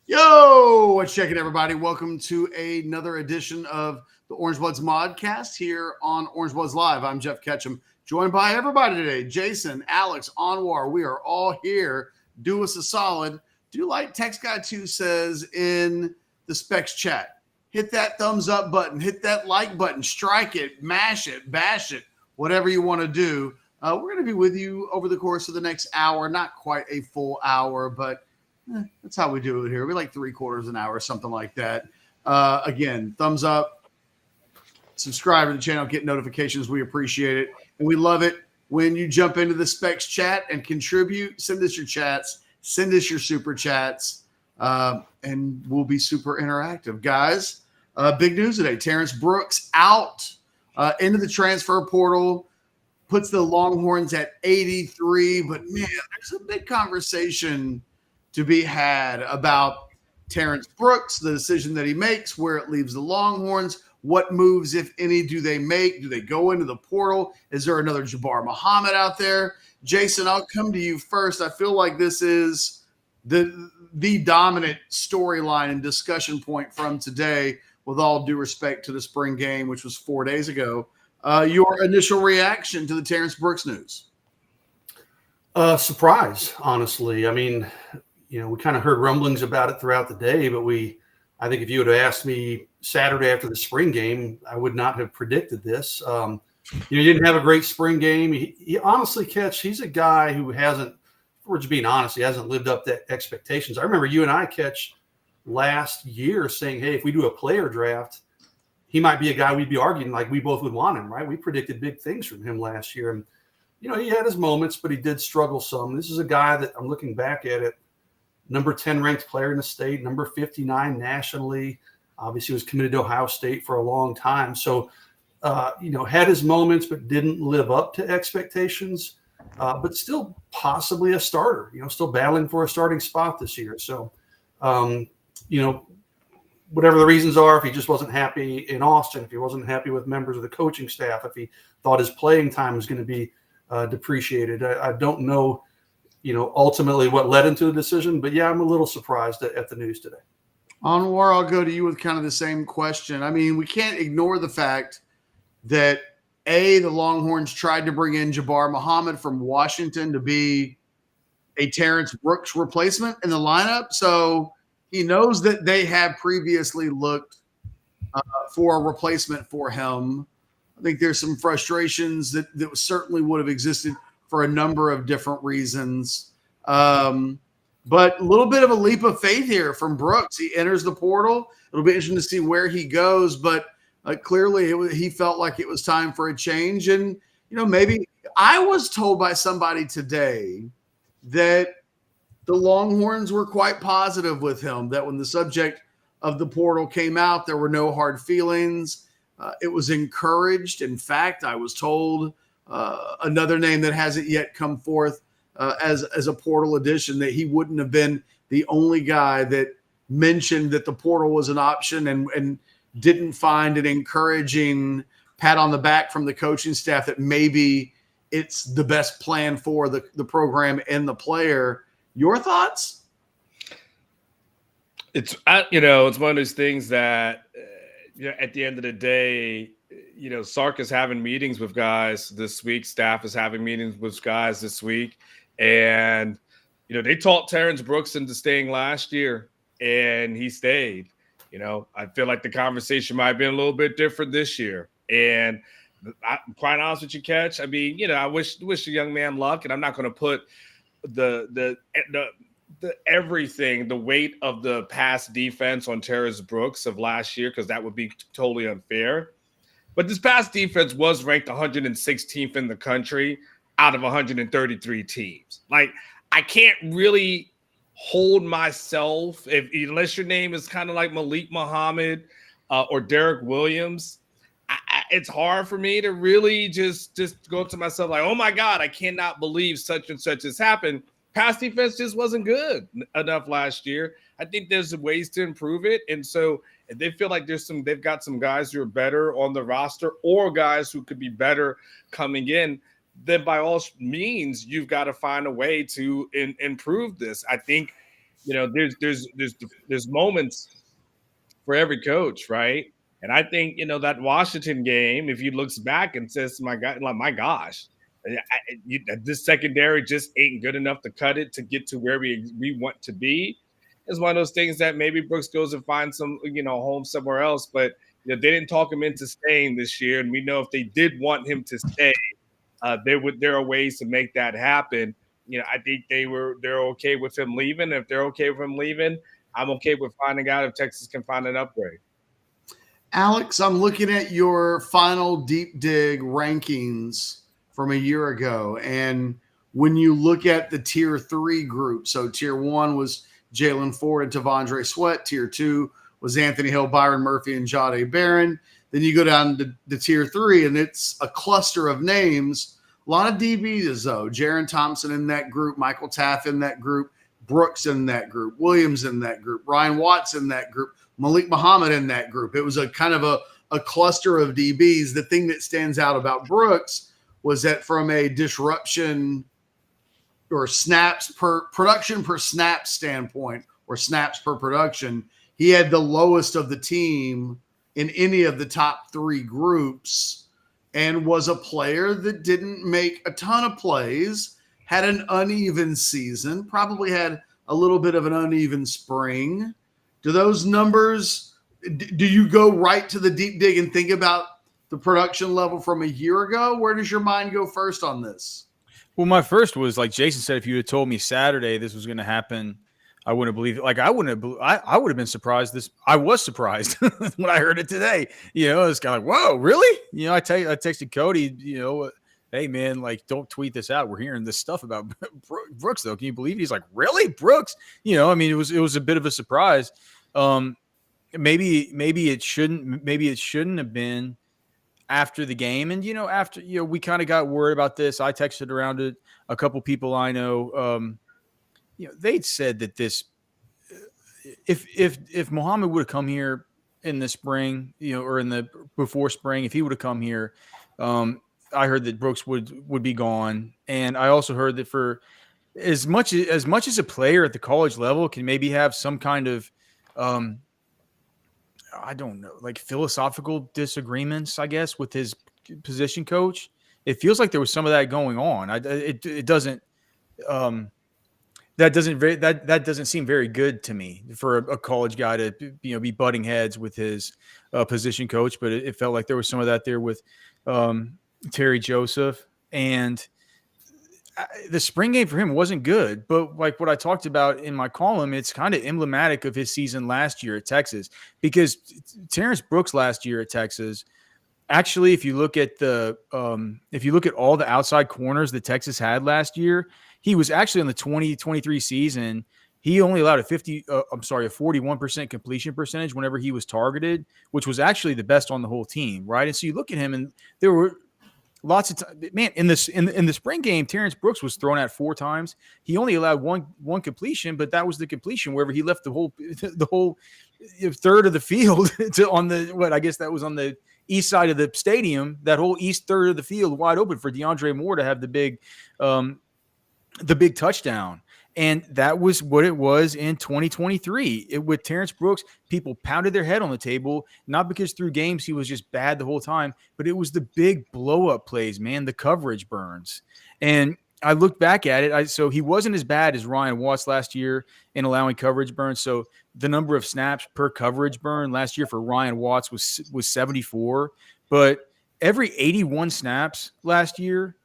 Yo, what's checking, everybody? Welcome to another edition of the Orange Bloods Modcast here on Orange Bloods Live. I'm Jeff Ketchum, joined by everybody today. Jason, Alex, Anwar. We are all here. Do us a solid. Do like Text Guy 2 says in the Specs chat. Hit that thumbs up button. Hit that like button. Strike it. Mash it. Bash it. Whatever you want to do. We're going to be with you over the course of the next hour. Not quite a full hour, but that's how we do it here. We like 3/4 an hour, something like that. Again, thumbs up, subscribe to the channel, get notifications. We appreciate it. And we love it when you jump into the Specs chat and contribute. Send us your chats. Send us your super chats. And we'll be super interactive. Guys, big news today. Terrence Brooks out into the transfer portal. Puts the Longhorns at 83. But, man, there's a big conversation to be had about Terrence Brooks, the decision that he makes, where it leaves the Longhorns, what moves, if any, do they make? Do they go into the portal? Is there another Jabbar Muhammad out there? Jason, I'll come to you first. I feel like this is the dominant storyline and discussion point from today, with all due respect to the spring game, which was 4 days ago. Your initial reaction to the Terrence Brooks news? Surprise, honestly. I mean, we kind of heard rumblings about it throughout the day, but I think if you would have asked me Saturday after the spring game, I would not have predicted this. He didn't have a great spring game. He honestly, he's a guy who hasn't, for just being honest, he hasn't lived up to expectations. I remember you and I last year saying, hey, if we do a player draft, he might be a guy we'd be arguing like we both would want him, right? We predicted big things from him last year. And, he had his moments, but he did struggle some. This is a guy that I'm looking back at it. Number 10 ranked player in the state, number 59 nationally. Obviously was committed to Ohio State for a long time. So, had his moments, but didn't live up to expectations, but still possibly a starter, still battling for a starting spot this year. So, whatever the reasons are, if he just wasn't happy in Austin, if he wasn't happy with members of the coaching staff, if he thought his playing time was going to be depreciated, I don't know, ultimately what led into the decision. But, yeah, I'm a little surprised at the news today. Anwar, I'll go to you with kind of the same question. I mean, we can't ignore the fact that, the Longhorns tried to bring in Jabbar Muhammad from Washington to be a Terrence Brooks replacement in the lineup. So he knows that they have previously looked for a replacement for him. I think there's some frustrations that certainly would have existed for a number of different reasons. But a little bit of a leap of faith here from Brooks. He enters the portal. It'll be interesting to see where he goes, but clearly he felt like it was time for a change. And, maybe I was told by somebody today that the Longhorns were quite positive with him, that when the subject of the portal came out, there were no hard feelings. It was encouraged. In fact, I was told another name that hasn't yet come forth as a portal addition, that he wouldn't have been the only guy that mentioned that the portal was an option and didn't find an encouraging pat on the back from the coaching staff that maybe it's the best plan for the program and the player. Your thoughts? It's it's one of those things that at the end of the day, Sark is having meetings with guys this week. Staff is having meetings with guys this week. And, they talked Terrence Brooks into staying last year, and he stayed. I feel like the conversation might have been a little bit different this year. And I'm quite honest with you, Catch. I mean, I wish the young man luck, and I'm not going to put the everything, the weight of the pass defense on Terrence Brooks of last year, because that would be totally unfair. But this pass defense was ranked 116th in the country out of 133 teams. Like, I can't really hold myself unless your name is kind of like Malik Muhammad or Derek Williams. It's hard for me to really just go to myself like, oh my God, I cannot believe such and such has happened. Pass defense just wasn't good enough last year. I think there's ways to improve it. And so if they feel like they've got some guys who are better on the roster or guys who could be better coming in, then by all means, you've got to find a way to improve this. I think there's moments for every coach, right? And I think that Washington game, if he looks back and says, "My God, like my gosh, this secondary just ain't good enough to cut it to get to where we want to be," it's one of those things that maybe Brooks goes and finds some home somewhere else. But they didn't talk him into staying this year, and we know if they did want him to stay, there are ways to make that happen. I think they're okay with him leaving. If they're okay with him leaving, I'm okay with finding out if Texas can find an upgrade. Alex, I'm looking at your final deep dig rankings from a year ago. And when you look at the tier 3 group, so tier 1 was Jalen Ford and Tavondre Sweat. Tier 2 was Anthony Hill, Byron Murphy, and Jahdae Barron. Then you go down to the tier 3, and it's a cluster of names. A lot of DBs, though. Jaron Thompson in that group, Michael Taff in that group, Brooks in that group, Williams in that group, Ryan Watts in that group, Malik Muhammad in that group. It was a kind of a cluster of DBs. The thing that stands out about Brooks was that from a disruption or snaps per production per snap standpoint, or snaps per production, he had the lowest of the team in any of the top 3 groups, and was a player that didn't make a ton of plays, had an uneven season, probably had a little bit of an uneven spring. Do those numbers, do you go right to the deep dig and think about the production level from a year ago? Where does your mind go first on this? Well, my first was, like Jason said, if you had told me Saturday this was going to happen, I wouldn't believe it. Like, I would have been surprised. I was surprised when I heard it today. It's kind of like, whoa, really? I texted Cody, hey man, like, don't tweet this out. We're hearing this stuff about Brooks, though. Can you believe it? He's like, really, Brooks? It was a bit of a surprise. Maybe it shouldn't have been after the game. And after we kind of got worried about this. I texted around to a couple people I know. They'd said that this, if Muhammad would have come here in the spring, or before spring, if he would have come here, I heard that Brooks would be gone. And I also heard that for as much as a player at the college level can maybe have some kind of, I don't know, like philosophical disagreements, I guess, with his position coach. It feels like there was some of that going on. It doesn't. That doesn't seem very good to me for a college guy to be butting heads with his position coach. But it felt like there was some of that there with Terry Joseph, and the spring game for him wasn't good. But like what I talked about in my column, it's kind of emblematic of his season last year at Texas, because Terrence Brooks last year at Texas. Actually, if you look at all the outside corners that Texas had last year, he was actually in the 2023 season. He only allowed a 41% completion percentage whenever he was targeted, which was actually the best on the whole team, right? And so you look at him, and there were lots of time, man. In the spring game, Terrence Brooks was thrown at 4 times. He only allowed one completion, but that was the completion wherever he left the whole third of the field on the east side of the stadium, that whole east third of the field wide open for DeAndre Moore to have the big touchdown. And that was what it was in 2023. With Terrence Brooks, people pounded their head on the table, not because through games he was just bad the whole time, but it was the big blow-up plays, man, the coverage burns. And I looked back at it. So he wasn't as bad as Ryan Watts last year in allowing coverage burns. So the number of snaps per coverage burn last year for Ryan Watts was 74. But every 81 snaps last year,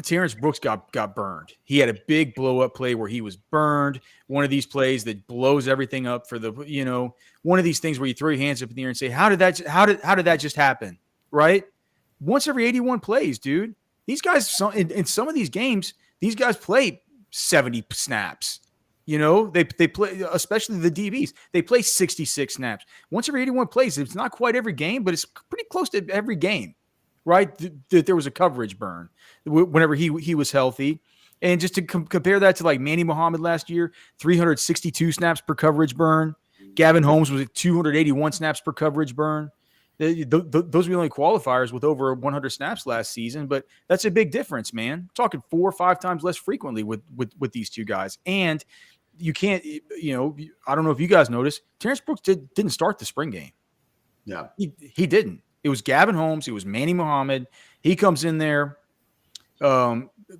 Terrence Brooks got burned. He had a big blow-up play where he was burned. One of these plays that blows everything up for one of these things where you throw your hands up in the air and say, how did that just happen? Right? Once every 81 plays, dude. These guys, in some of these games, these guys play 70 snaps. They play, especially the DBs. They play 66 snaps. Once every 81 plays, it's not quite every game, but it's pretty close to every game, right? That there was a coverage burn whenever he was healthy. And just to compare that to like Manny Muhammad last year, 362 snaps per coverage burn. Gavin Holmes was at 281 snaps per coverage burn. Those were the only qualifiers with over 100 snaps last season, but that's a big difference, man. I'm talking 4 or 5 times less frequently with these two guys. And you can't, I don't know if you guys noticed, Terrence Brooks didn't start the spring game. Yeah. He didn't. It was Gavin Holmes. It was Manny Muhammad. He comes in there,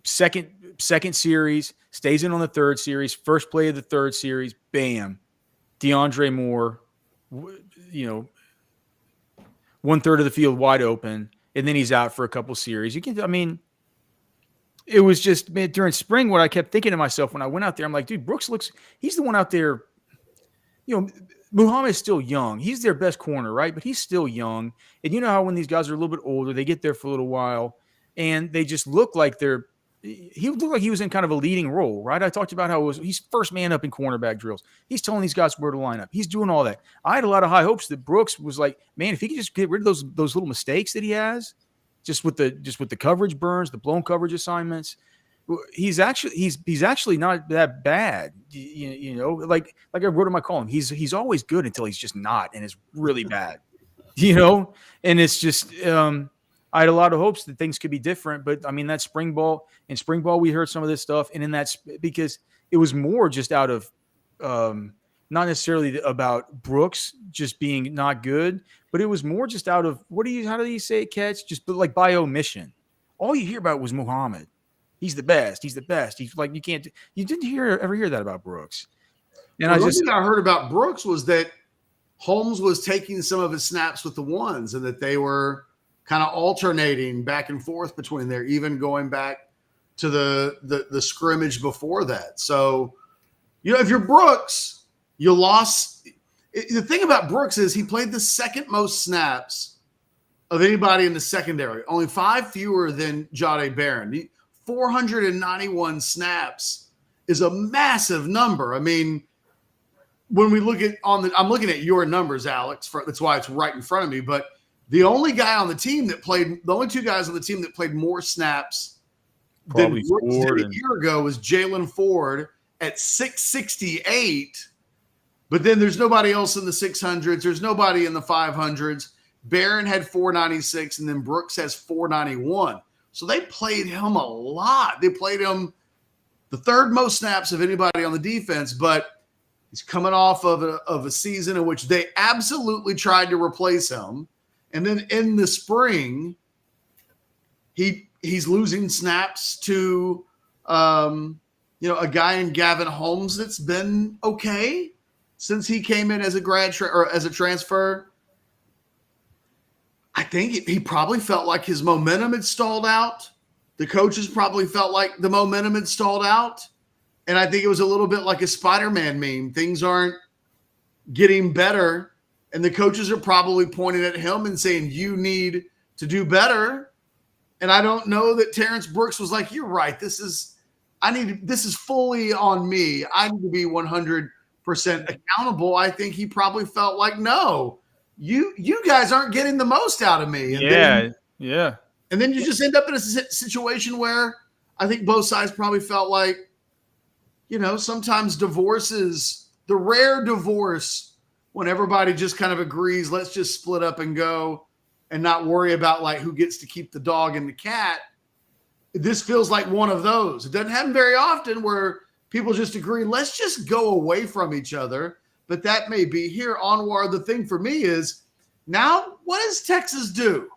second series, stays in on the third series, first play of the third series, bam, DeAndre Moore, 1/3 of the field wide open, and then he's out for a couple series. It was just, man, during spring, what I kept thinking to myself when I went out there, I'm like, dude, Brooks he's the one out there. Muhammad's still young. He's their best corner, right? But he's still young. And you know how when these guys are a little bit older, they get there for a little while and they just look like he looked like he was in kind of a leading role, right? I talked about how he's first man up in cornerback drills. He's telling these guys where to line up. He's doing all that. I had a lot of high hopes that Brooks was like, man, if he could just get rid of those little mistakes that he has, just with the coverage burns, the blown coverage assignments, he's actually not that bad. Like I wrote in my column, he's always good until he's just not, and it's really bad. And it's just I had a lot of hopes that things could be different, but I mean that spring ball we heard some of this stuff, and in that because it was more just out of not necessarily about Brooks just being not good, but it was more just out of how do you say it, Catch? Just like by omission. All you hear about was Muhammad. He's the best. He's the best. He's like, you didn't ever hear that about Brooks. And one thing I heard about Brooks was that Holmes was taking some of his snaps with the ones and that they were kind of alternating back and forth between there, even going back to the scrimmage before that. So, if you're Brooks, you lost. The thing about Brooks is he played the second most snaps of anybody in the secondary, only 5 fewer than Jahdae Barron. 491 snaps is a massive number. I mean, when we look at I'm looking at your numbers, Alex. That's why it's right in front of me. But the only two guys on the team that played more snaps than Brooks did a year ago was Jalen Ford at 668. But then there's nobody else in the 600s. There's nobody in the 500s. Barron had 496, and then Brooks has 491. So they played him a lot. They played him the third most snaps of anybody on the defense, but he's coming off of a season in which they absolutely tried to replace him. And then in the spring, he's losing snaps to a guy in Gavin Holmes that's been okay since he came in as a as a transfer. I think he probably felt like his momentum had stalled out. The coaches probably felt like the momentum had stalled out. And I think it was a little bit like a Spider-Man meme. Things aren't getting better. And the coaches are probably pointing at him and saying, you need to do better. And I don't know that Terrence Brooks was like, you're right. This is fully on me. I need to be 100% accountable. I think he probably felt like, no, you guys aren't getting the most out of me. And And then you just end up in a situation where I think both sides probably felt like, sometimes divorce is the rare divorce when everybody just kind of agrees, let's just split up and go and not worry about like who gets to keep the dog and the cat. This feels like one of those. It doesn't happen very often where people just agree, let's just go away from each other. But that may be here. Anwar, the thing for me is now what does Texas do?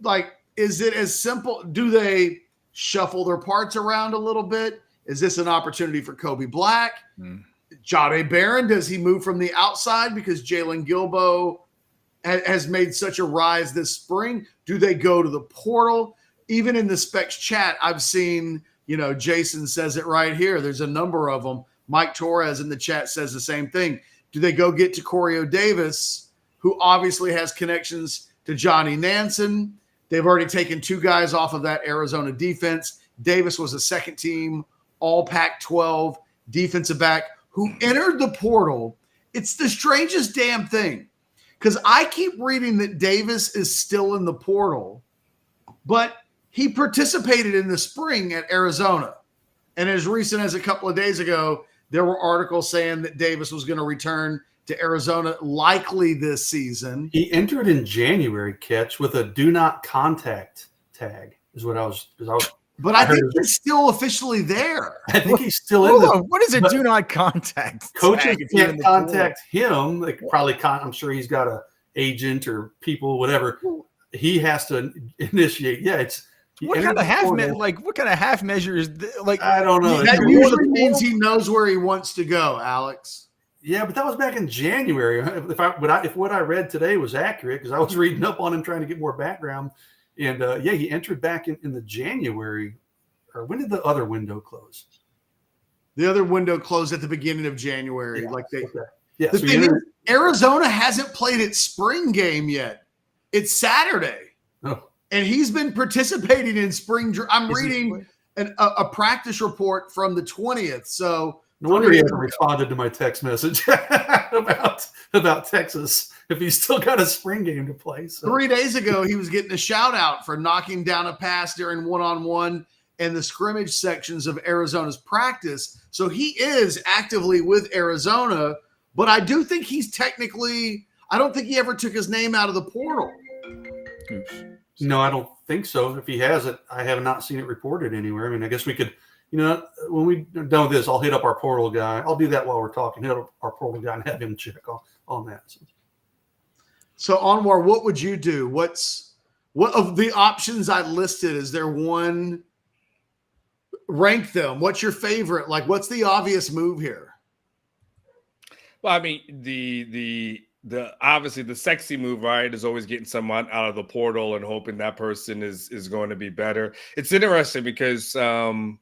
Like, is it as simple? Do they shuffle their parts around a little bit? Is this an opportunity for Kobe Black? Jahdae Barron, does he move from the outside because Jalen Gilbo has made such a rise this spring? Do they go to the portal? Even in the Specs chat, I've seen, Jason says it right here. There's a number of them. Mike Torres in the chat says the same thing. Do they go get to Coro Davis, who obviously has connections to Johnny Nansen? They've already taken 2 guys off of that Arizona defense. Davis was a second team, all Pac-12 defensive back who entered the portal. It's the strangest damn thing because I keep reading that Davis is still in the portal, but he participated in the spring at Arizona. And as recent as a couple of days ago, there were articles saying that Davis was going to return to Arizona likely this season. He entered in January, Catch, with a do not contact tag is what I was But I think he's still officially there. I think he's still in the. What is a do not contact? Coaches can't contact him. They probably I'm sure he's got an agent or people, whatever. He has to initiate. Yeah, it's. What kind of half measure is like? I don't know. That usually means he knows where he wants to go, Alex. Yeah, but that was back in January. If what I read today was accurate, because I was reading up on him trying to get more background, and he entered back in the January. Or when did the other window close? The other window closed at the beginning of January. Yeah. The thing is, Arizona hasn't played its spring game yet. It's Saturday. Oh. And he's been participating in spring. I'm reading a practice report from the 20th. So no wonder he hasn't responded to my text message about Texas if he's still got a spring game to play. So. 3 days ago, he was getting a shout out for knocking down a pass during one-on-one and the scrimmage sections of Arizona's practice. So he is actively with Arizona, but I do think he's technically – I don't think he ever took his name out of the portal. No, I don't think so. If he has it, I have not seen it reported anywhere. I mean, I guess we could, when we're done with this, I'll hit up our portal guy. I'll do that while we're talking. Hit up our portal guy and have him check on that. So, Anwar, what would you do? What of the options I listed, is there one – rank them? What's your favorite? Like, what's the obvious move here? Well, I mean, the obviously the sexy move, right, is always getting someone out of the portal and hoping that person is going to be better. It's interesting because and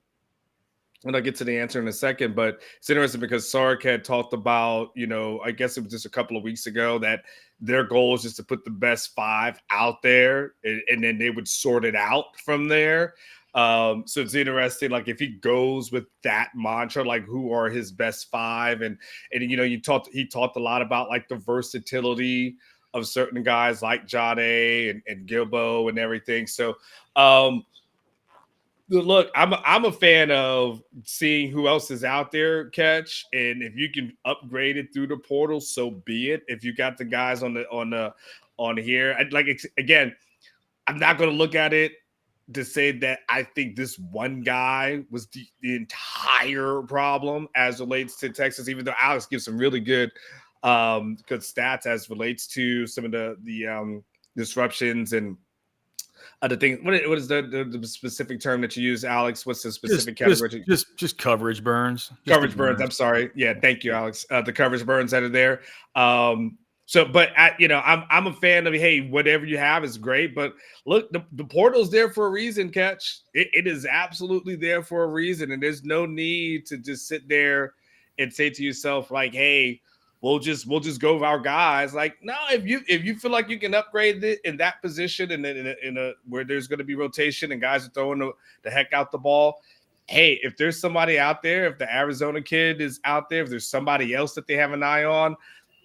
I'll get to the answer in a second, but it's interesting because Sark had talked about, I guess it was just a couple of weeks ago, that their goal is just to put the best 5 out there and then they would sort it out from there. So it's interesting, like if he goes with that mantra, like who are his best 5, and he talked a lot about like the versatility of certain guys like Jade and Gilbo and everything. So look, I'm a fan of seeing who else is out there, Catch, and if you can upgrade it through the portal, so be it. If you got the guys on here, again, I'm not going to look at it to say that I think this one guy was the entire problem as relates to Texas, even though Alex gives some really good stats as relates to some of the disruptions and other things. What is the specific term that you use, Alex? What's the specific category? Just coverage burns. Coverage burns. I'm sorry. Yeah, thank you, Alex. The coverage burns that are there. I'm a fan of, hey, whatever you have is great. But look, the portal's there for a reason, Catch. It is absolutely there for a reason. And there's no need to just sit there and say to yourself, like, hey, we'll just go with our guys. Like, no, if you feel like you can upgrade it in that position and in a where there's going to be rotation and guys are throwing the heck out the ball. Hey, if there's somebody out there, if the Arizona kid is out there, if there's somebody else that they have an eye on,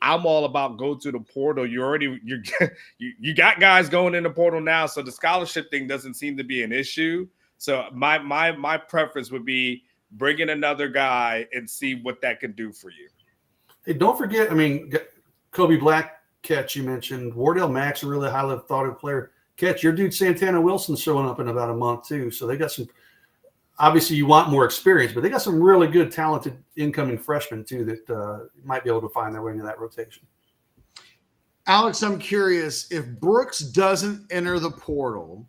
I'm all about go to the portal. You got guys going in the portal now, so the scholarship thing doesn't seem to be an issue. So my preference would be bring in another guy and see what that can do for you. Hey, don't forget, I mean, Kobe Black, Catch, you mentioned. Wardell Mack's a really highly thought of player. Catch, your dude Santana Wilson's showing up in about a month too. So they got some. Obviously, you want more experience, but they got some really good, talented incoming freshmen, too, that might be able to find their way into that rotation. Alex, I'm curious, if Brooks doesn't enter the portal,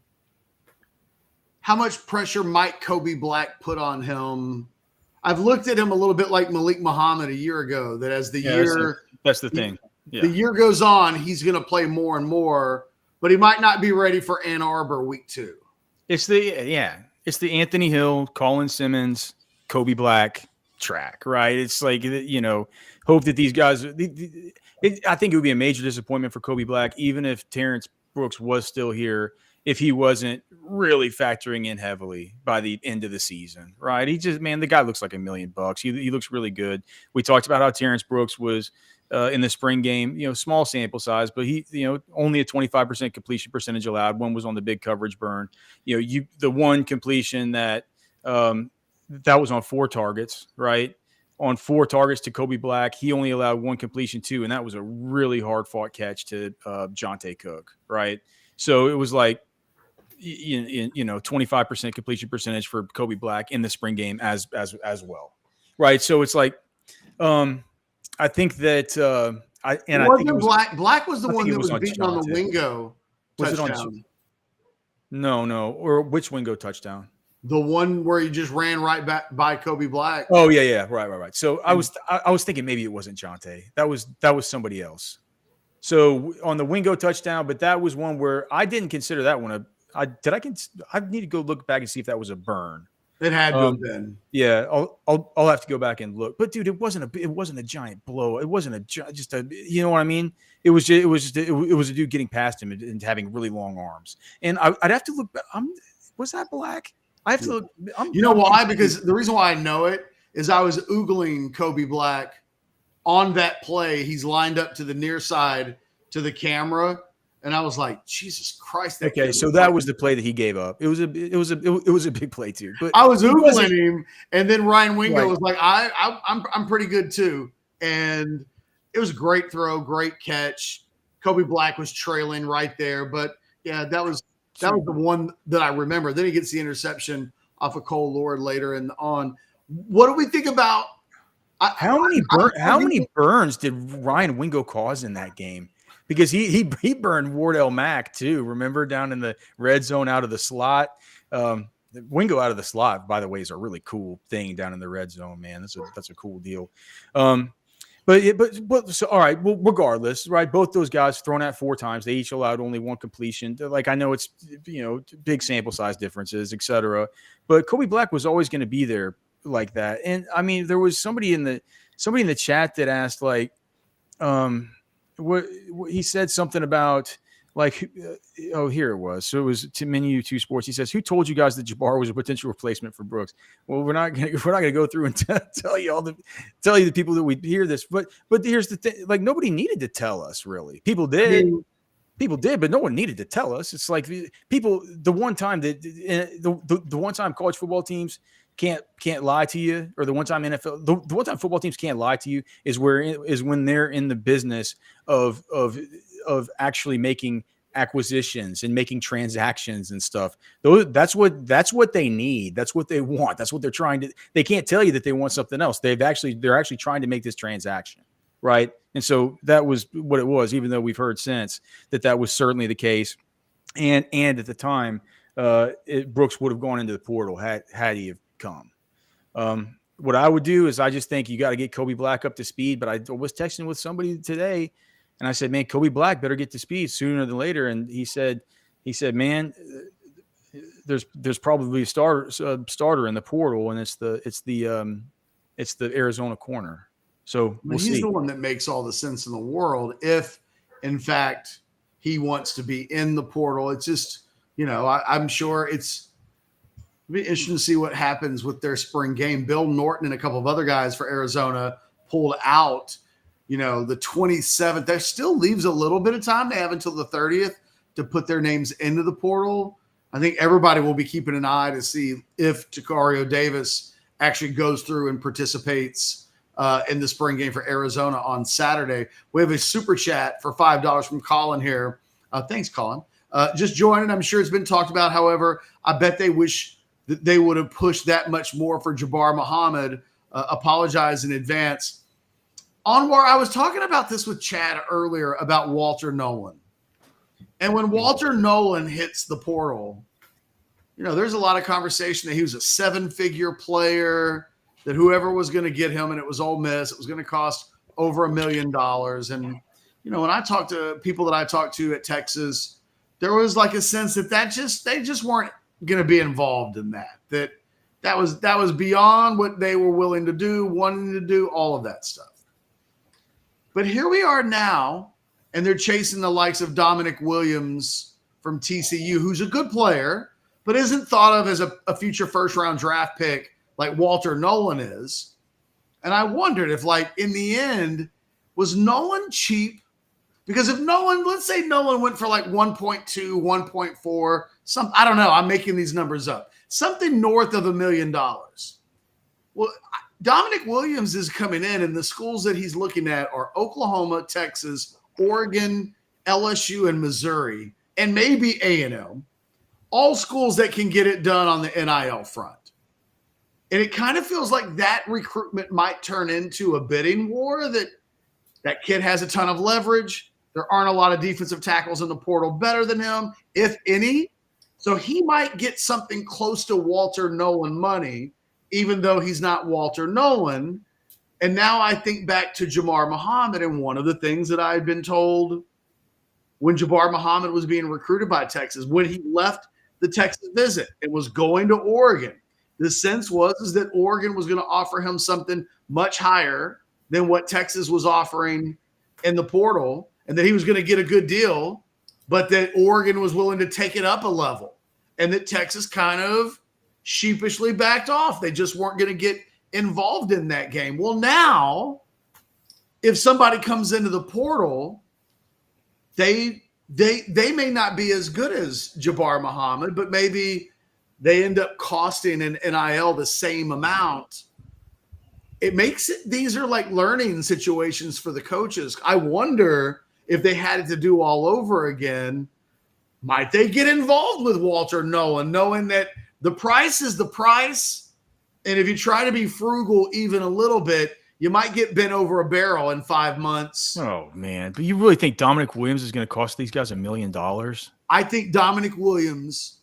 how much pressure might Kobe Black put on him? I've looked at him a little bit like Malik Muhammad a year ago, that as the year – that's the thing. Yeah. The year goes on, he's going to play more and more, but he might not be ready for Ann Arbor week 2. It's the Anthony Hill, Colin Simmons, Kobe Black track, right? It's like, hope that these guys I think it would be a major disappointment for Kobe Black, even if Terrence Brooks was still here, if he wasn't really factoring in heavily by the end of the season, right? The guy looks like $1 million. He looks really good. We talked about how Terrence Brooks was in the spring game, small sample size, but he, only a 25% completion percentage allowed. One was on the big coverage burn. The one completion that was on 4 targets, right? On 4 targets to Kobe Black, he only allowed 1 completion too, and that was a really hard fought catch to Jonte Cook, right? So it was like, 25% completion percentage for Kobe Black in the spring game as well, right? So it's like, I think that I think it was Black was the I think one it that was was on beaten on the Jonte. Wingo Was it on? touchdown. No, or which Wingo touchdown? The one where he just ran right back by Kobe Black. Oh yeah, right. So I was thinking maybe it wasn't Jonte. That was somebody else. So on the Wingo touchdown, but that was one where I didn't consider that one I need to go look back and see if that was a burn. It had to have been. Yeah, I'll have to go back and look. But dude, it wasn't a giant blow. It wasn't just a, you know what I mean? It was a dude getting past him and having really long arms. And I'd have to look. Was that Black? I have to look. You know why? Because the reason why I know it is I was oogling Kobe Black on that play. He's lined up to the near side to the camera, and I was like, Jesus Christ! Okay, so that was the play that he gave up. It was a big play too. But I was oogling him, and then Ryan Wingo was like, I'm pretty good too, and it was a great throw, great catch. Kobe Black was trailing right there, but yeah, that was the one that I remember. Then he gets the interception off of Cole Lord later and on. What do we think about how many burns did Ryan Wingo cause in that game? Because he burned Wardell Mack too. Remember, down in the red zone out of the slot. Wingo out of the slot, by the way, is a really cool thing down in the red zone, man. That's a cool deal. But so all right. Well, regardless, right? Both those guys thrown at 4 times. They each allowed only 1 completion. Like, I know it's big sample size differences, etc. But Kobe Black was always going to be there like that. And I mean, there was somebody in the chat that asked like, what he said something about like, here it was. So it was to Menu 2 Sports. He says, "Who told you guys that Jabbar was a potential replacement for Brooks?" Well, we're not gonna go through and tell you the people that we hear this, but here's the thing: like, nobody needed to tell us, really. People did, but no one needed to tell us. It's like people. The one time that the one time college football teams can't lie to you, or the one time NFL, the one time football teams can't lie to you is when they're in the business of actually making acquisitions and making transactions and stuff. That's what they need. That's what they want. That's what they're trying to. They can't tell you that they want something else. They're actually trying to make this transaction, right? And so that was what it was. Even though we've heard since that was certainly the case, and at the time, Brooks would have gone into the portal had he have come. What I would do is I just think you got to get Kobe Black up to speed. But I was texting with somebody today, and I said, "Man, Kobe Black better get to speed sooner than later." And he said, "Man, there's probably a starter in the portal, and it's the Arizona corner." So he's see. the one that makes all the sense in the world if, in fact, he wants to be in the portal. It's just, I'm sure it'll be interesting to see what happens with their spring game. Bill Norton and a couple of other guys for Arizona pulled out, the 27th. There still leaves a little bit of time. They have until the 30th to put their names into the portal. I think everybody will be keeping an eye to see if Coro Davis actually goes through and participates in the spring game for Arizona on Saturday. We have a super chat for $5 from Colin here. Thanks, Colin. Just joining. I'm sure it's been talked about. However, I bet they wish that they would have pushed that much more for Jabbar Muhammad. Apologize in advance. Anwar, I was talking about this with Chad earlier about Walter Nolan. And when Walter Nolan hits the portal, there's a lot of conversation that he was a 7-figure player, that whoever was going to get him, and it was Ole Miss, it was going to cost over $1 million. And, when I talked to people that I talked to at Texas, there was like a sense that they just weren't going to be involved in that was beyond what they were willing to do, wanting to do, all of that stuff. But here we are now, and they're chasing the likes of Dominic Williams from TCU, who's a good player, but isn't thought of as a future first-round draft pick like Walter Nolan is. And I wondered if, in the end, was Nolan cheap? Because if let's say Nolan went for 1.2, 1.4, I don't know, I'm making these numbers up, something north of $1 million. Well, Dominic Williams is coming in, and the schools that he's looking at are Oklahoma, Texas, Oregon, LSU, and Missouri, and maybe A&M. all schools that can get it done on the NIL front. And it kind of feels like that recruitment might turn into a bidding war, that kid has a ton of leverage. There aren't a lot of defensive tackles in the portal better than him, if any. So he might get something close to Walter Nolan money, even though he's not Walter Nolan. And now I think back to Jabbar Muhammad, and one of the things that I had been told when Jabbar Muhammad was being recruited by Texas, when he left the Texas visit and was going to Oregon, the sense was that Oregon was going to offer him something much higher than what Texas was offering in the portal, and that he was going to get a good deal, but that Oregon was willing to take it up a level, and that Texas kind of sheepishly backed off. They just weren't going to get involved in that game. Well, now, if somebody comes into the portal, they may not be as good as Jabbar Muhammad, but maybe they end up costing an NIL the same amount. It makes it, these are like learning situations for the coaches. I wonder if they had it to do all over again, might they get involved with Walter Nolan, knowing that the price is the price? And if you try to be frugal even a little bit, you might get bent over a barrel in 5 months. Oh, man. But you really think Dominic Williams is going to cost these guys $1 million? I think Dominic Williams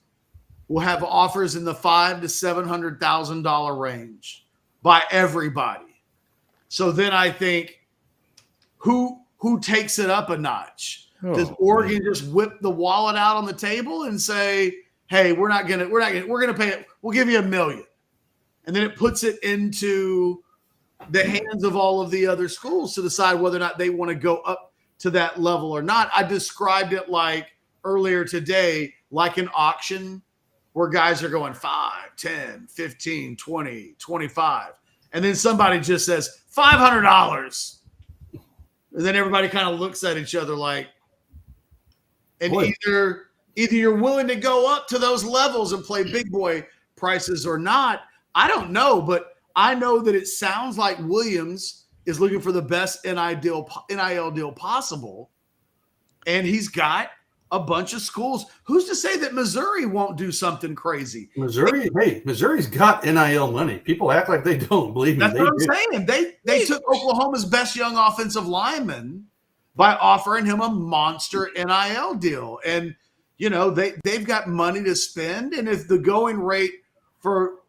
will have offers in the $500,000 to $700,000 range by everybody. So then I think who takes it up a notch? Does Oregon just whip the wallet out on the table and say, "Hey, we're gonna pay it. We'll give you $1 million," and then it puts it into the hands of all of the other schools to decide whether or not they want to go up to that level or not. I described it like earlier today, like an auction where guys are going 5, 10, 15, 20, 25. And then somebody just says $500. And then everybody kind of looks at each other like, and either you're willing to go up to those levels and play big boy prices or not. I don't know, but I know that it sounds like Williams is looking for the best NIL deal possible. And he's got a bunch of schools. Who's to say that Missouri won't do something crazy? Missouri's got NIL money. People act like they don't. Believe me. That's what I'm saying. They took Oklahoma's best young offensive lineman by offering him a monster NIL deal. And, you know, they've got money to spend. And if the going rate for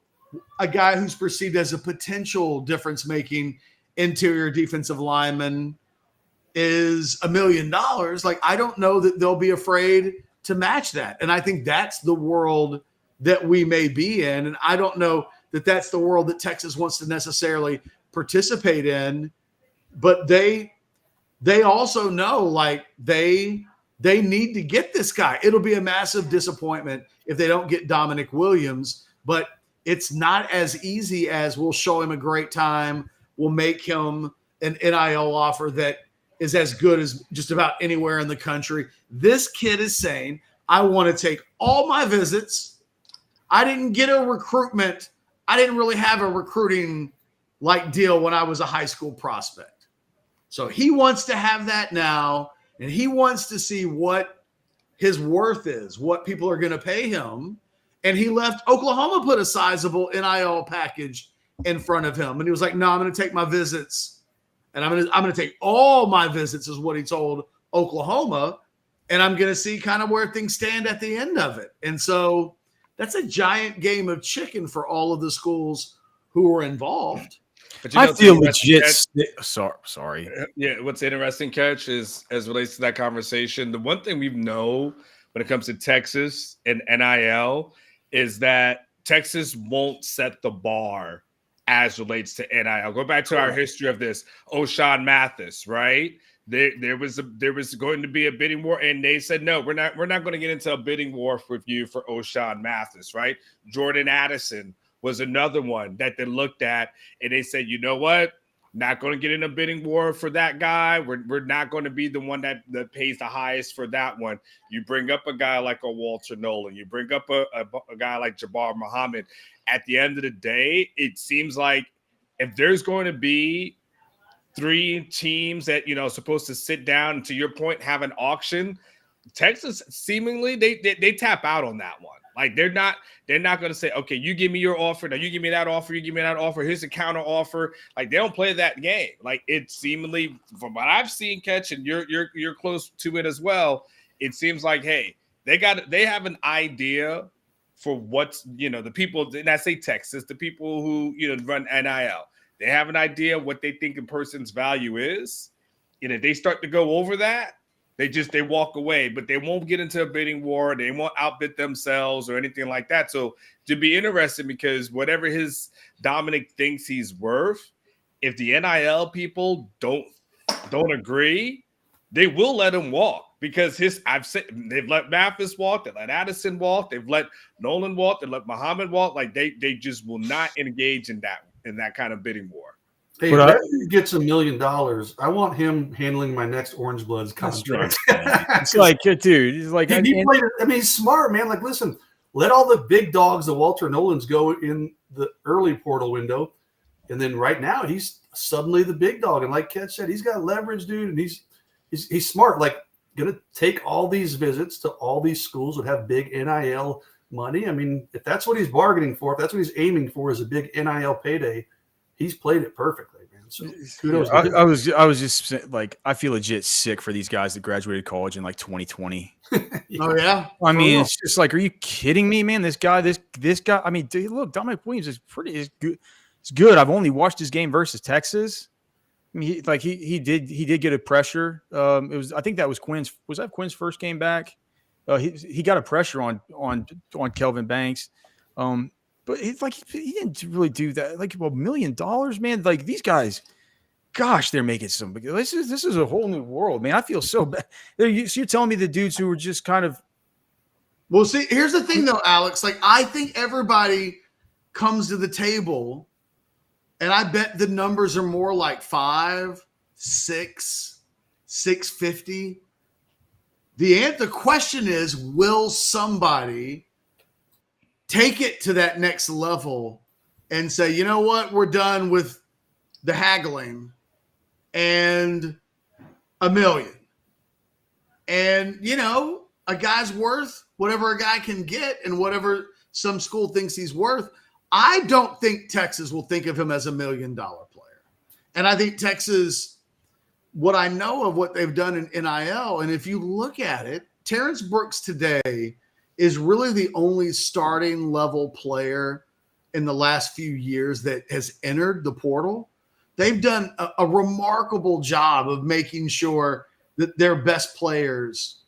a guy who's perceived as a potential difference-making interior defensive lineman is $1 million, like, I don't know that they'll be afraid to match that. And I think that's the world that we may be in. And I don't know that that's the world that Texas wants to necessarily participate in, but they also know, like, they need to get this guy. It'll be a massive disappointment if they don't get Dominic Williams, but it's not as easy as we'll show him a great time. We'll make him an NIL offer that is as good as just about anywhere in the country. This kid is saying, I want to take all my visits. I didn't get a recruitment. I didn't really have a recruiting like deal when I was a high school prospect. So he wants to have that now, and he wants to see what his worth is, what people are going to pay him. And he left Oklahoma, put a sizable NIL package in front of him. And he was like, no, I'm going to take my visits. And I'm going to take all my visits, is what he told Oklahoma. And I'm going to see kind of where things stand at the end of it. And so that's a giant game of chicken for all of the schools who are involved. But you know, I feel legit. Sorry. Yeah, what's interesting, Catch, is as relates to that conversation, the one thing we know when it comes to Texas and NIL is that Texas won't set the bar as relates to NIL. Go back to our history of this. O'Shawn Mathis, right? There was going to be a bidding war, and they said, no, we're not going to get into a bidding war with you for O'Shawn Mathis, right? Jordan Addison was another one that they looked at, and they said, you know what? Not going to get in a bidding war for that guy. We're not going to be the one that pays the highest for that one. You bring up a guy like a Walter Nolan. You bring up a guy like Jabbar Muhammad. At the end of the day, it seems like if there's going to be 3 teams that, you know, supposed to sit down and, to your point, have an auction, Texas seemingly they tap out on that one. Like they're not going to say, okay, you give me your offer, now you give me that offer, you give me that offer, here's a counter offer. Like they don't play that game. Like it seemingly, from what I've seen, Catch, and you're close to it as well. It seems like, hey, they have an idea for what's, the people, and I say Texas, the people who run NIL. They have an idea what they think a person's value is. If they start to go over that, they walk away, but they won't get into a bidding war. They won't outbid themselves or anything like that. So to be interesting, because whatever his Dominic thinks he's worth, if the NIL people don't agree, they will let him walk, because they've let Mathis walk, they let Addison walk, they've let Nolan walk, they let Muhammad walk. Like they just will not engage in that kind of bidding war. Hey, But if he gets $1 million, I want him handling my next Orange Bloods contract. It's like, dude, he's like, he played it. I mean, he's smart, man. Like, listen, let all the big dogs, the Walter Nolans, go in the early portal window, and then right now he's suddenly the big dog. And like Ket said, he's got leverage, dude, and he's smart. Like, gonna take all these visits to all these schools that have big NIL money. I mean, if that's what he's bargaining for, if that's what he's aiming for, is a big NIL payday, he's played it perfectly, man. So kudos. I was just like, I feel legit sick for these guys that graduated college in like 2020. Oh yeah. I mean, it's just like, are you kidding me, man? This guy. I mean, dude, look, Dominic Williams is good. It's good. I've only watched his game versus Texas. I mean, he did get a pressure. I think that was Quinn's. Was that Quinn's first game back? He got a pressure on Kelvin Banks. But it's like he didn't really do that. Like, $1 million, man. Like these guys, gosh, they're making some. This is a whole new world, man. I feel so bad. You're telling me the dudes who were just kind of. Well, see, here's the thing, though, Alex. Like, I think everybody comes to the table, and I bet the numbers are more like 5, 6, 650. The question is, will somebody take it to that next level and say, you know what, we're done with the haggling, and $1 million. And, a guy's worth whatever a guy can get and whatever some school thinks he's worth. I don't think Texas will think of him as $1 million player. And I think Texas, what I know of what they've done in NIL, and if you look at it, Terrence Brooks today is really the only starting level player in the last few years that has entered the portal. They've done a remarkable job of making sure that their best players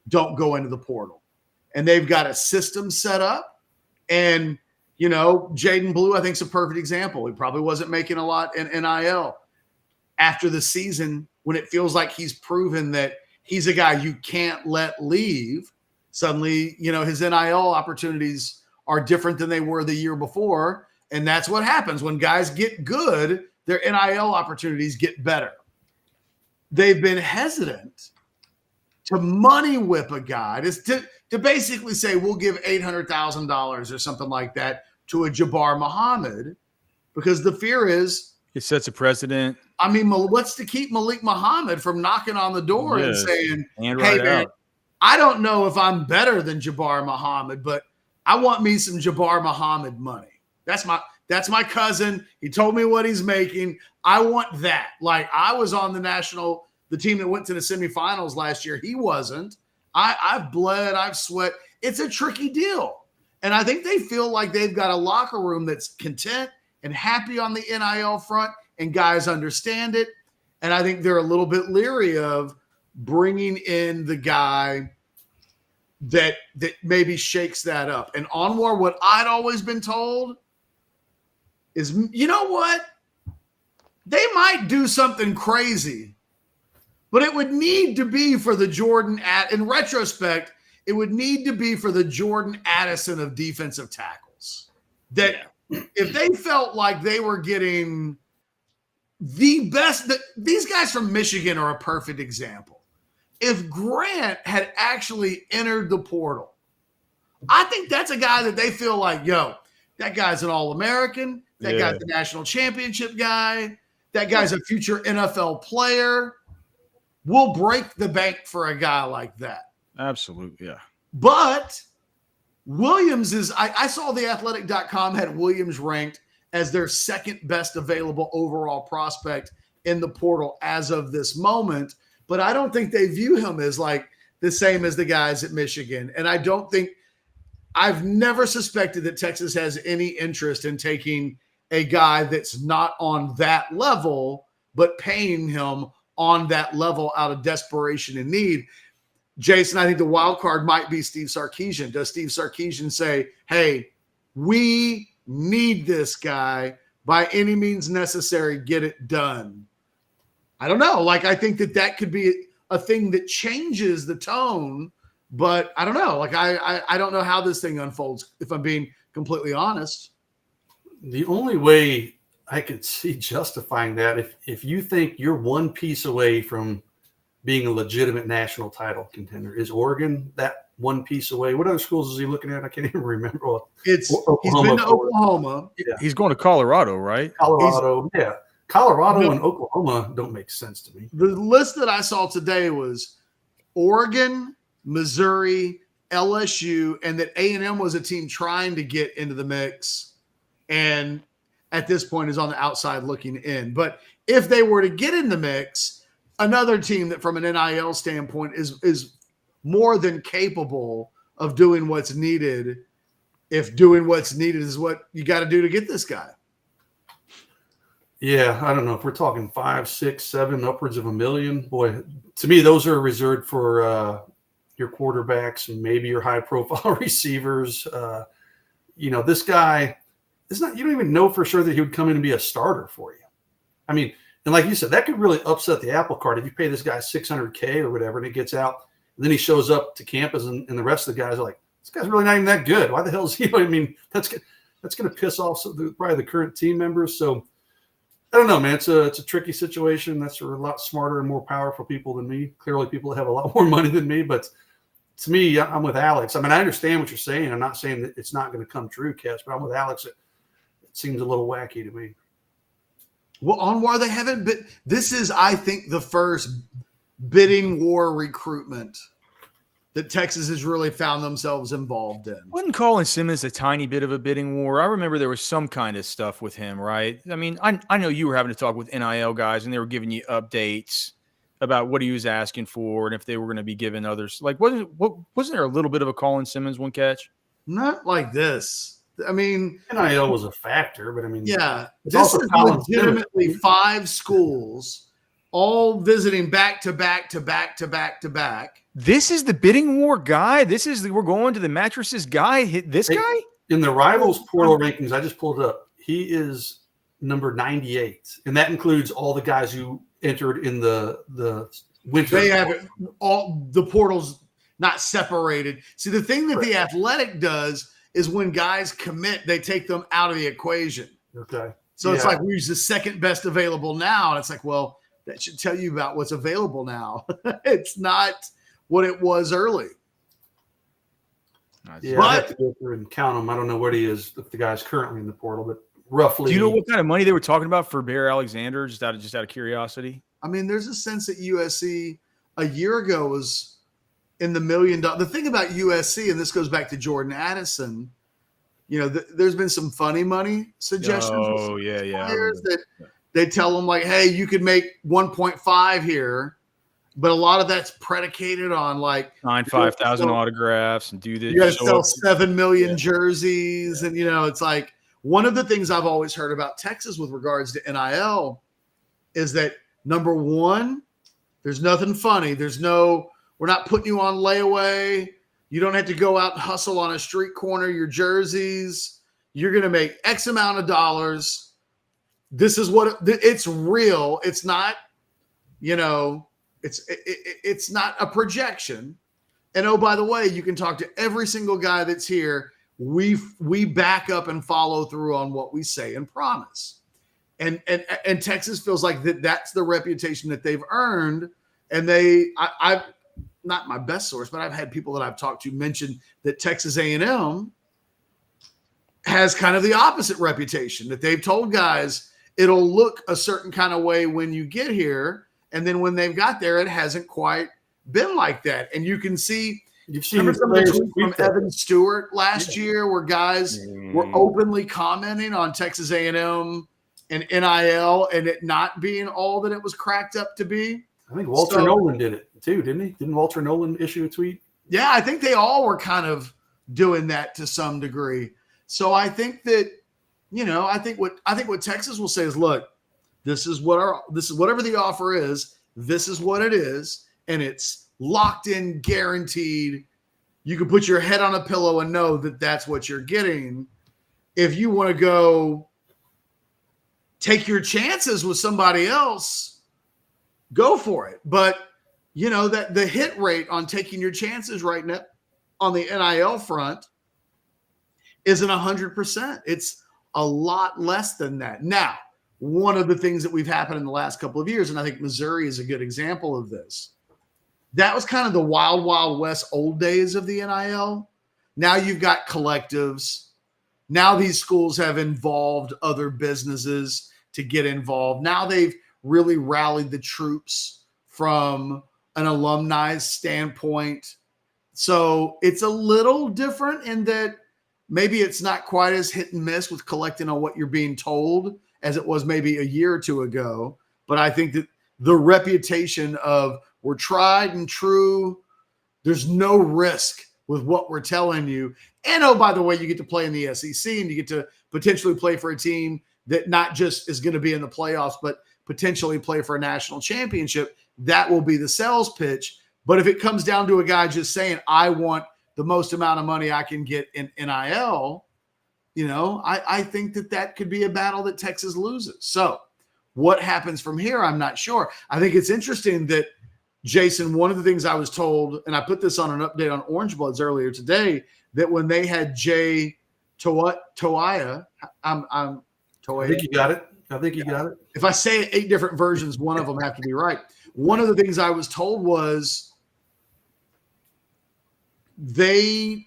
don't go into the portal. And they've got a system set up. And, Jaden Blue, I think, is a perfect example. He probably wasn't making a lot in NIL. After the season, when it feels like he's proven that he's a guy you can't let leave, suddenly, his NIL opportunities are different than they were the year before. And that's what happens when guys get good, their NIL opportunities get better. They've been hesitant to money whip a guy, to basically say, we'll give $800,000 or something like that to a Jabbar Muhammad, because the fear is it sets a precedent. I mean, what's to keep Malik Muhammad from knocking on the door and saying, hey, man, I don't know if I'm better than Jabbar Muhammad, but I want me some Jabbar Muhammad money. That's my cousin. He told me what he's making. I want that. Like, I was on the team that went to the semifinals last year. He wasn't. I've bled. I've sweat. It's a tricky deal. And I think they feel like they've got a locker room that's content and happy on the NIL front, and guys understand it. And I think they're a little bit leery of bringing in the guy that maybe shakes that up. And Anwar, what I'd always been told is, you know what? They might do something crazy, but it would need to be for the in retrospect, it would need to be for the Jordan Addison of defensive tackles. That if they felt like they were getting the best, these guys from Michigan are a perfect example. If Grant had actually entered the portal, I think that's a guy that they feel like, that guy's an All-American. That guy's a national championship guy. That guy's a future NFL player. We'll break the bank for a guy like that. Absolutely, yeah. But Williams is, I saw the athletic.com had Williams ranked as their second best available overall prospect in the portal as of this moment. But I don't think they view him as like the same as the guys at Michigan. And I've never suspected that Texas has any interest in taking a guy that's not on that level, but paying him on that level out of desperation and need. Jason, I think the wild card might be Steve Sarkisian. Does Steve Sarkisian say, hey, we need this guy by any means necessary, get it done? I don't know. Like, I think that could be a thing that changes the tone, but I don't know. Like, I don't know how this thing unfolds, if I'm being completely honest. The only way I could see justifying that, if you think you're one piece away from being a legitimate national title contender, is Oregon that one piece away? What other schools is he looking at? I can't even remember. He's been to Oklahoma. Yeah. He's going to Colorado, right? Colorado and Oklahoma don't make sense to me. The list that I saw today was Oregon, Missouri, LSU, and that A&M was a team trying to get into the mix, and at this point is on the outside looking in. But if they were to get in the mix, another team that from an NIL standpoint is more than capable of doing what's needed, if doing what's needed is what you got to do to get this guy. Yeah, I don't know if we're talking 5, 6, 7, upwards of $1 million. Boy, to me, those are reserved for your quarterbacks and maybe your high-profile receivers. This guy is not. You don't even know for sure that he would come in and be a starter for you. I mean, and like you said, that could really upset the apple cart if you pay this guy $600K or whatever, and he gets out, and then he shows up to campus, and the rest of the guys are like, "This guy's really not even that good. Why the hell is he?" I mean, that's going to piss off probably the current team members. So. I don't know, man. It's a tricky situation. That's a lot smarter and more powerful people than me. Clearly, people that have a lot more money than me. But to me, I'm with Alex. I mean, I understand what you're saying. I'm not saying that it's not going to come true, Cass, but I'm with Alex. It seems a little wacky to me. Well, Anwar, they haven't been. This is, I think, the first bidding war recruitment that Texas has really found themselves involved in. Wasn't Colin Simmons a tiny bit of a bidding war? I remember there was some kind of stuff with him, right? I mean, I know you were having to talk with NIL guys, and they were giving you updates about what he was asking for and if they were going to be giving others. Like, wasn't there a little bit of a Colin Simmons one catch? Not like this. I mean, NIL was a factor, but I mean, yeah, this is legitimately 5 schools all visiting back to back to back to back to back. This is the bidding war guy. We're going to the mattresses guy. This guy in the Rivals portal rankings. I just pulled it up. He is number 98, and that includes all the guys who entered in the winter. They have all the portals not separated. See, the thing that the Athletic does is when guys commit, they take them out of the equation. Okay. So it's like we use the second best available now, and it's like, well, that should tell you about what's available now. It's not what it was early. Yeah, I have to go through and count them. I don't know what he is, if the guy's currently in the portal, but roughly. Do you know what kind of money they were talking about for Bear Alexander? Just out of curiosity. I mean, there's a sense that USC a year ago was in the $1 million. The thing about USC, and this goes back to Jordan Addison, there's been some funny money suggestions. Oh, yeah. That they tell them like, hey, you could make 1.5 here. But a lot of that's predicated on like 5,000 autographs and do this. You got to sell 7 million jerseys. And, it's like one of the things I've always heard about Texas with regards to NIL is that, number one, there's nothing funny. We're not putting you on layaway. You don't have to go out and hustle on a street corner, your jerseys. You're going to make X amount of dollars. This is what it's real. It's not, It's not a projection. And oh, by the way, you can talk to every single guy that's here. We back up and follow through on what we say and promise. And Texas feels like that's the reputation that they've earned. And I've not my best source, but I've had people that I've talked to mention that Texas A&M has kind of the opposite reputation, that they've told guys it'll look a certain kind of way when you get here. And then when they've got there, it hasn't quite been like that. And you can see You've seen Remember some of the players tweets from tweet that. Evan Stewart last year where guys were openly commenting on Texas A&M and NIL and it not being all that it was cracked up to be? I think Walter Nolan did it too, didn't he? Didn't Walter Nolan issue a tweet? Yeah, I think they all were kind of doing that to some degree. So I think that, I think what Texas will say is, look, this is whatever the offer is, this is what it is, and it's locked in, guaranteed. You can put your head on a pillow and know that that's what you're getting. If you want to go take your chances with somebody else, go for it. But that the hit rate on taking your chances right now on the NIL front isn't 100%. It's a lot less than that. Now, one of the things that we've happened in the last couple of years, and I think Missouri is a good example of this, that was kind of the wild, wild west old days of the NIL. Now you've got collectives. Now these schools have involved other businesses to get involved. Now they've really rallied the troops from an alumni standpoint. So it's a little different in that maybe it's not quite as hit and miss with collecting on what you're being told as it was maybe a year or two ago. But I think that the reputation of we're tried and true, there's no risk with what we're telling you. And oh, by the way, you get to play in the SEC and you get to potentially play for a team that not just is going to be in the playoffs, but potentially play for a national championship. That will be the sales pitch. But if it comes down to a guy just saying, I want the most amount of money I can get in NIL, I think that could be a battle that Texas loses. So what happens from here, I'm not sure. I think it's interesting that, Jason, one of the things I was told, and I put this on an update on Orange Bloods earlier today, that when they had Jay Toia, I think you got it. If I say it 8 different versions, one of them have to be right. One of the things I was told was they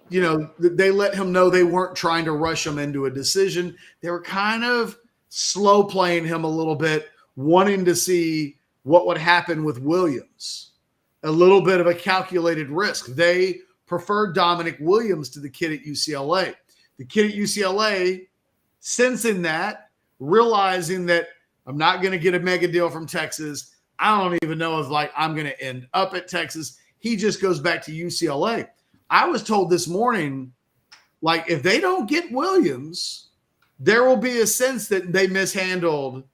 let him know they weren't trying to rush him into a decision. They were kind of slow playing him a little bit, wanting to see what would happen with Williams. A little bit of a calculated risk. They preferred Dominic Williams to the kid at UCLA. The kid at UCLA, sensing that, realizing that I'm not going to get a mega deal from Texas. I don't even know if I'm going to end up at Texas. He just goes back to UCLA. I was told this morning, if they don't get Williams, there will be a sense that they mishandled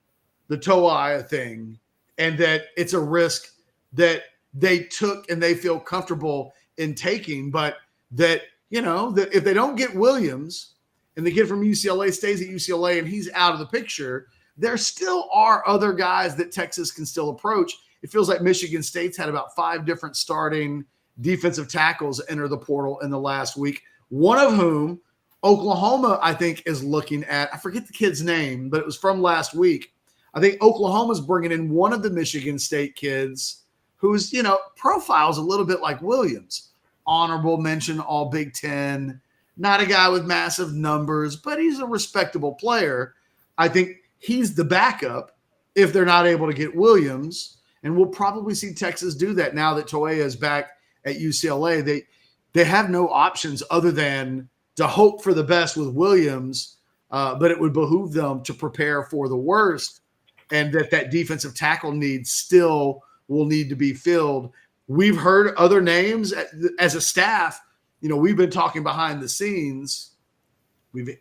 the Toia thing and that it's a risk that they took and they feel comfortable in taking. But that if they don't get Williams and the kid from UCLA stays at UCLA and he's out of the picture, there still are other guys that Texas can still approach. It feels like Michigan State's had about 5 different starting defensive tackles enter the portal in the last week, one of whom Oklahoma, I think, is looking at. I forget the kid's name, but it was from last week. I think Oklahoma's bringing in one of the Michigan State kids whose, profile's a little bit like Williams. Honorable mention, all Big Ten. Not a guy with massive numbers, but he's a respectable player. I think he's the backup if they're not able to get Williams. And we'll probably see Texas do that now that Toia is back at UCLA. They have no options other than to hope for the best with Williams, but it would behoove them to prepare for the worst, and that defensive tackle need still will need to be filled. We've heard other names as a staff. We've been talking behind the scenes.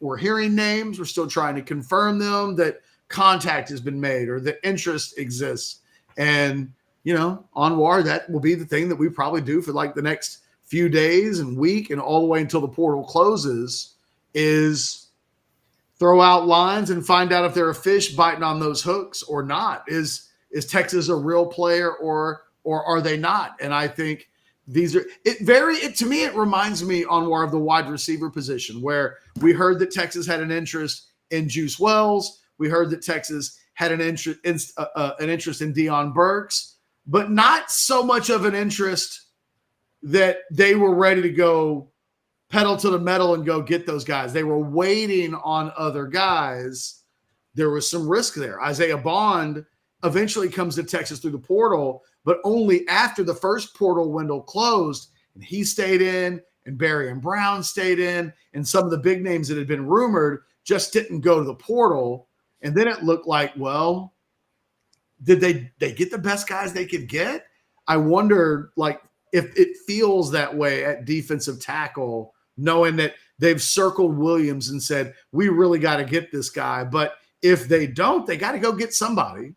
We're hearing names. We're still trying to confirm them, that contact has been made or that interest exists. And, Anwar, that will be the thing that we probably do for the next few days and week and all the way until the portal closes, is throw out lines and find out if there are fish biting on those hooks or not. Is Texas a real player or are they not? And I think to me, it reminds me, Anwar, of the wide receiver position, where we heard that Texas had an interest in Juice Wells. We heard that Texas had an interest in Deion Burks, but not so much of an interest that they were ready to go pedal to the metal and go get those guys. They were waiting on other guys. There was some risk there. Isaiah Bond eventually comes to Texas through the portal, but only after the first portal window closed, and he stayed in, and Barry and Brown stayed in, and some of the big names that had been rumored just didn't go to the portal. And then it looked like, well, did they get the best guys they could get? I wonder, like, if it feels that way at defensive tackle, knowing that they've circled Williams and said, we really got to get this guy. But if they don't, they got to go get somebody.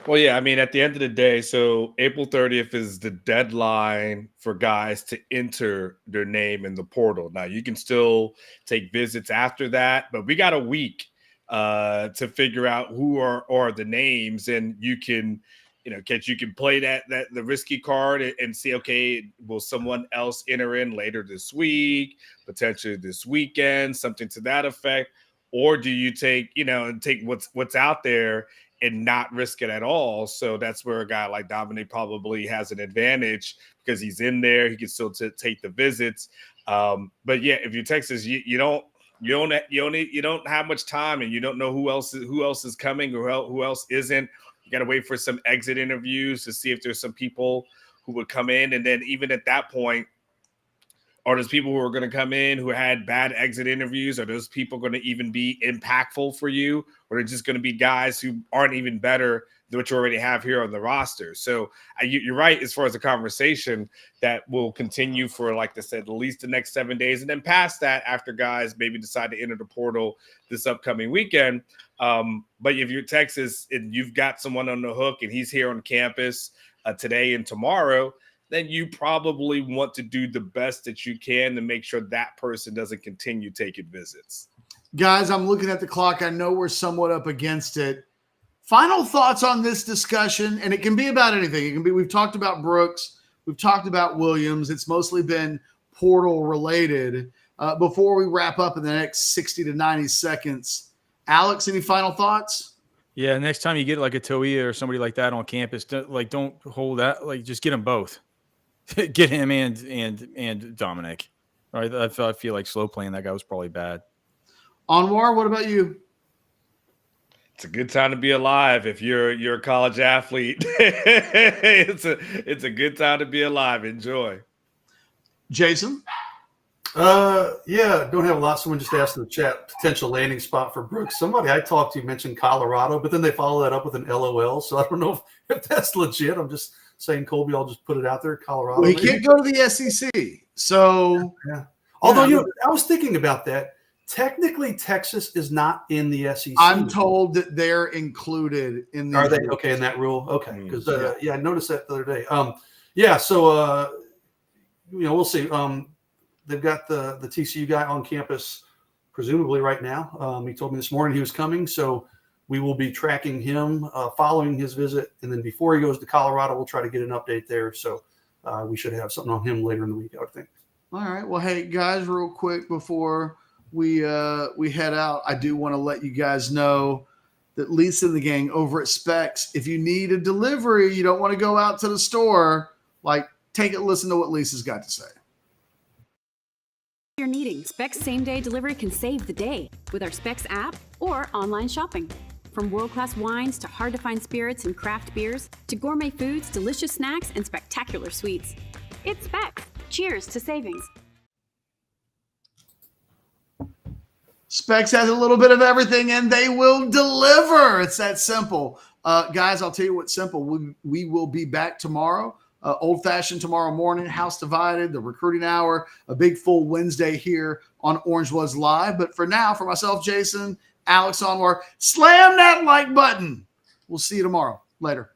Well, yeah, I mean, at the end of the day, so April 30th is the deadline for guys to enter their name in the portal. Now, you can still take visits after that, but we got a week to figure out who are the names, and you can, you can play that the risky card and see, okay, will someone else enter in later this week, potentially this weekend, something to that effect, or do you take, and take what's out there and not risk it at all? So that's where a guy like Dominic probably has an advantage because he's in there. He can still take the visits. But yeah, if you're Texas, you don't have much time, and you don't know who else is coming or who else isn't. You got to wait for some exit interviews to see if there's some people who would come in, and then even at that point, are those people who are going to come in who had bad exit interviews? Are those people going to even be impactful for you? Or are they just going to be guys who aren't even better than what you already have here on the roster? So you're right as far as the conversation that will continue for, like I said, at least the next 7 days. And then past that, after guys maybe decide to enter the portal this upcoming weekend. But if you're Texas and you've got someone on the hook and he's here on campus today and tomorrow, then you probably want to do the best that you can to make sure that person doesn't continue taking visits. Guys, I'm looking at the clock. I know we're somewhat up against it. Final thoughts on this discussion, and it can be about anything. It can be, we've talked about Brooks, we've talked about Williams. It's mostly been portal related. Before we wrap up in the next 60 to 90 seconds, Alex, any final thoughts? Yeah, next time you get like a Toia or somebody like that on campus, don't hold that. Like, just get them both. Get him and Dominic. All right, I feel like slow playing that guy was probably bad. Anwar, what about you? It's a good time to be alive if you're a college athlete. It's a good time to be alive. Enjoy. Jason? Yeah, don't have a lot. Someone just asked in the chat, potential landing spot for Brooks. Somebody I talked to mentioned Colorado, but then they follow that up with an LOL. So I don't know if that's legit. I'm just saying, Colby, I'll just put it out there. Colorado. Well, he can't go to the SEC. So, yeah. Although, I was thinking about that. Technically, Texas is not in the SEC. I'm told that they're included in the. Are they okay in that rule? Okay, because I noticed that the other day. So we'll see. They've got the TCU guy on campus, presumably right now. He told me this morning he was coming, so we will be tracking him following his visit, and then before he goes to Colorado, we'll try to get an update there. So we should have something on him later in the week, I would think. All right. Well, hey guys, real quick before we head out, I do want to let you guys know that Lisa and the gang over at Specs, if you need a delivery, you don't want to go out to the store, take it, listen to what Lisa's got to say. You're needing Specs same-day delivery can save the day with our Specs app or online shopping. From world-class wines to hard-to-find spirits and craft beers to gourmet foods, delicious snacks, and spectacular sweets. It's Specs. Cheers to savings. Specs has a little bit of everything, and they will deliver. It's that simple. Guys, I'll tell you what's simple. We will be back tomorrow. Old-fashioned tomorrow morning, House Divided, the recruiting hour, a big full Wednesday here on Orange Was Live. But for now, for myself, Jason, Alex, Anwar, slam that like button. We'll see you tomorrow. Later.